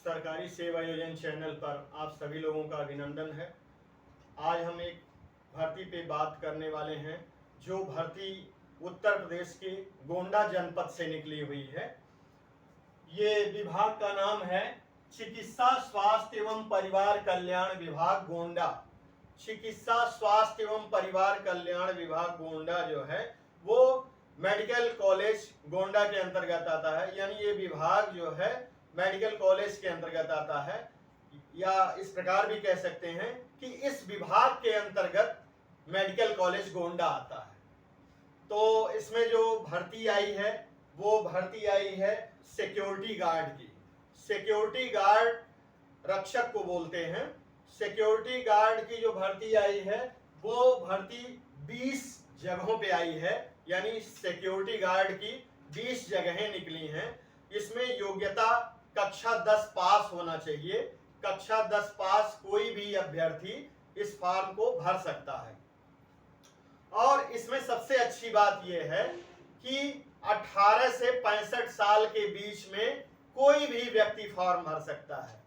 सरकारी सेवा योजना चैनल पर आप सभी लोगों का अभिनंदन है। आज हम एक भर्ती पे बात करने वाले हैं जो भर्ती उत्तर प्रदेश के गोंडा जनपद से निकली हुई है। ये विभाग का नाम है चिकित्सा स्वास्थ्य एवं परिवार कल्याण विभाग गोंडा। चिकित्सा स्वास्थ्य एवं परिवार कल्याण विभाग गोंडा जो है वो मेडिकल कॉलेज गोंडा के अंतर्गत आता है। यानी ये विभाग जो है मेडिकल कॉलेज के अंतर्गत आता है, या इस प्रकार भी कह सकते हैं कि इस विभाग के अंतर्गत मेडिकल कॉलेज गोंडा आता है। तो इसमें जो भर्ती आई है वो भर्ती आई है सिक्योरिटी गार्ड की। सिक्योरिटी गार्ड रक्षक को बोलते हैं। सिक्योरिटी गार्ड की जो भर्ती आई है वो भर्ती 20 जगहों पे आई है। यानी सिक्योरिटी गार्ड की 20 जगहें निकली हैं। इसमें योग्यता कक्षा 10 पास होना चाहिए। कक्षा 10 पास कोई भी अभ्यर्थी इस फॉर्म को भर सकता है। और इसमें सबसे अच्छी बात यह है कि 18 से 65 साल के बीच में कोई भी व्यक्ति फॉर्म भर सकता है।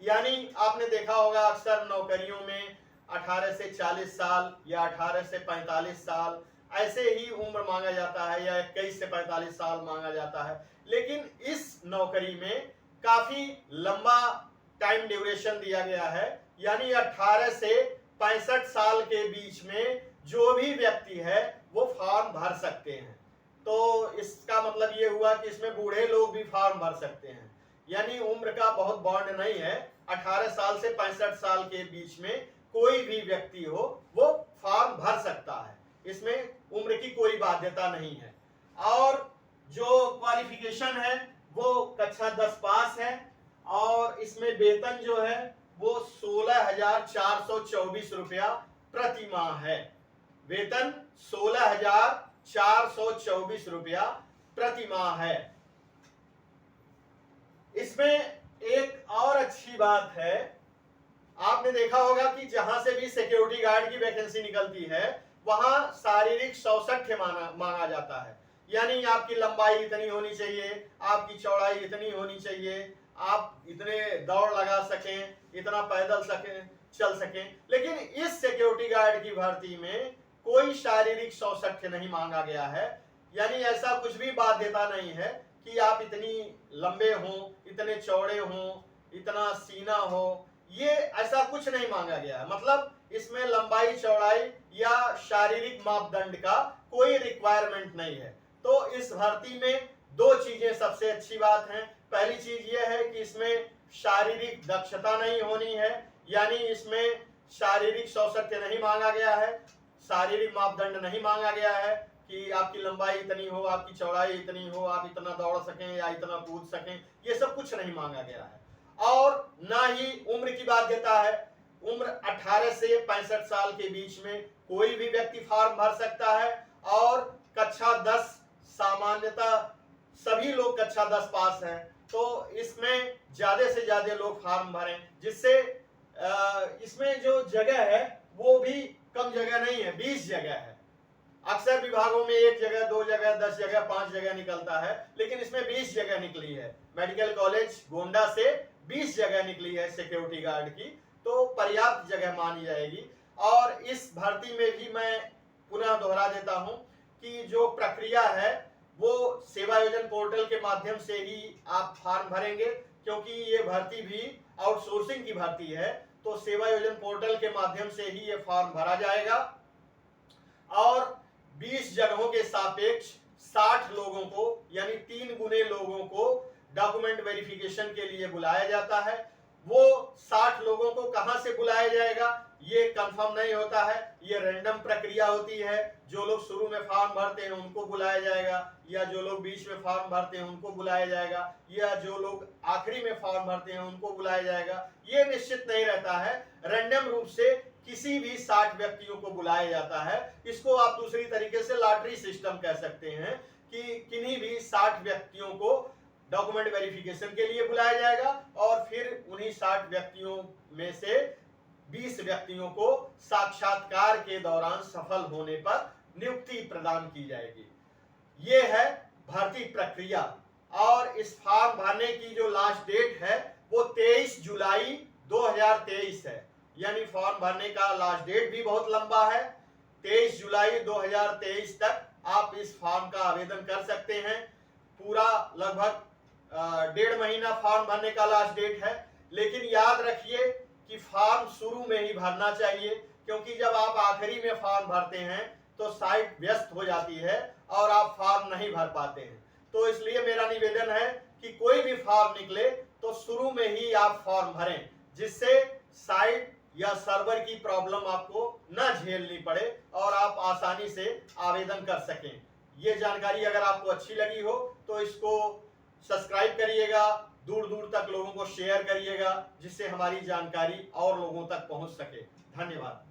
यानी आपने देखा होगा अक्सर नौकरियों में 18 से 40 साल या 18 से 45 साल ऐसे ही उम्र मांगा जाता है, या 21 से 45 साल मांगा जाता है। लेकिन इस नौकरी में काफी लंबा टाइम ड्यूरेशन दिया गया है। यानी 18 से 65 साल के बीच में जो भी व्यक्ति है वो फॉर्म भर सकते हैं। तो इसका मतलब ये हुआ कि इसमें बूढ़े लोग भी फॉर्म भर सकते हैं। यानी उम्र का बहुत बॉन्ड नहीं है। 18 साल से 65 साल के बीच में कोई भी व्यक्ति हो वो फॉर्म भर सकता है। इसमें उम्र की कोई बाध्यता नहीं है। और जो क्वालिफिकेशन है वो कक्षा 10 पास है। और इसमें वेतन जो है वो 16,424 रुपया प्रति माह है। वेतन 16,424 रुपया प्रति माह है। इसमें एक और अच्छी बात है, आपने देखा होगा कि जहां से भी सिक्योरिटी गार्ड की वैकेंसी निकलती है वहां शारीरिक सौष्ठव मांगा जाता है। यानी आपकी लंबाई इतनी होनी चाहिए, आपकी चौड़ाई इतनी होनी चाहिए, आप इतने दौड़ लगा सकें, इतना पैदल चल सकें। लेकिन इस सिक्योरिटी गार्ड की भर्ती में कोई शारीरिक सौष्ठव नहीं मांगा गया है। यानी ऐसा कुछ भी बाध्यता नहीं है कि आप इतनी लंबे हों, इतने चौड़े हों, इतना सीना हो, ये ऐसा कुछ नहीं मांगा गया है। मतलब इसमें लंबाई चौड़ाई या शारीरिक मापदंड का कोई रिक्वायरमेंट नहीं है। तो इस भर्ती में दो चीजें सबसे अच्छी बात हैं। पहली चीज यह है कि इसमें शारीरिक दक्षता नहीं होनी है। यानी इसमें शारीरिक सौष्ठव नहीं मांगा गया है, शारीरिक मापदंड नहीं मांगा गया है कि आपकी लंबाई इतनी हो, आपकी चौड़ाई इतनी हो, आप इतना दौड़ सकें या इतना कूद सकें, ये सब कुछ नहीं मांगा गया है। और ना ही उम्र की बाध्यता है। उम्र 18 से 65 साल के बीच में कोई भी व्यक्ति फॉर्म भर सकता है। और कक्षा 10 सामान्यतः सभी लोग कक्षा 10 पास हैं। तो इसमें ज्यादा से ज्यादा लोग फॉर्म भरें, जिससे इसमें जो जगह है वो भी कम जगह नहीं है, 20 जगह है। अक्सर विभागों में 1 जगह, 2 जगह, 10 जगह, 5 जगह निकलता है, लेकिन इसमें 20 जगह निकली है। मेडिकल कॉलेज गोंडा से 20 जगह निकली है सिक्योरिटी गार्ड की, तो पर्याप्त जगह मानी जाएगी। और इस भर्ती में भी मैं पुनः दोहरा देता हूं कि जो प्रक्रिया है वो सेवा योजना पोर्टल के माध्यम से ही आप फॉर्म भरेंगे, क्योंकि ये भर्ती भी आउटसोर्सिंग की भर्ती है। तो सेवा योजना पोर्टल के माध्यम से ही ये फॉर्म भरा जाएगा। और 20 जगहों के सापेक्ष 60 लोगों को, यानी 3 गुने लोगों को डॉक्यूमेंट वेरिफिकेशन के लिए बुलाया जाता है। वो 60 लोगों को कहां से बुलाया जाएगा ये कंफर्म नहीं होता है। ये रैंडम प्रक्रिया होती है। जो लोग शुरू में फॉर्म भरते हैं उनको बुलाया जाएगा, या जो लोग बीच में फॉर्म भरते हैं उनको बुलाया जाएगा, या जो लोग आखिरी में फॉर्म भरते हैं उनको बुलाया जाएगा। ये निश्चित नहीं रहता है। रैंडम रूप से किसी भी 60 व्यक्तियों को बुलाया जाता है। इसको आप दूसरी तरीके से लॉटरी सिस्टम कह सकते हैं कि किन्हीं भी 60 व्यक्तियों को डॉक्यूमेंट वेरिफिकेशन के लिए बुलाया जाएगा, और फिर उन्हीं 60 व्यक्तियों में से 20 व्यक्तियों को साक्षात्कार के दौरान सफल होने पर नियुक्ति प्रदान की जाएगी। ये है भर्ती प्रक्रिया। और इस फॉर्म भरने की जो लास्ट डेट है वो 23 जुलाई 2023 है। यानी फॉर्म भरने का लास्ट डेट भी बहुत लंबा है। 23 जुलाई 2023 तक आप इस फॉर्म का आवेदन कर सकते हैं। पूरा लगभग 1.5 महीना फॉर्म भरने का लास्ट डेट है। लेकिन याद रखिए कि फॉर्म शुरू में ही भरना चाहिए, क्योंकि जब आप आखिरी में फॉर्म भरते हैं तो साइट व्यस्त हो जाती है और आप फॉर्म नहीं भर पाते हैं। तो इसलिए मेरा निवेदन है कि कोई भी फॉर्म निकले तो शुरू में ही आप फॉर्म भरें, जिससे साइट या सर्वर की प्रॉब्लम आपको न झेलनी पड़े और आप आसानी से आवेदन कर सकें। ये जानकारी अगर आपको अच्छी लगी हो तो इसको सब्सक्राइब करिएगा, दूर दूर तक लोगों को शेयर करिएगा, जिससे हमारी जानकारी और लोगों तक पहुंच सके। धन्यवाद।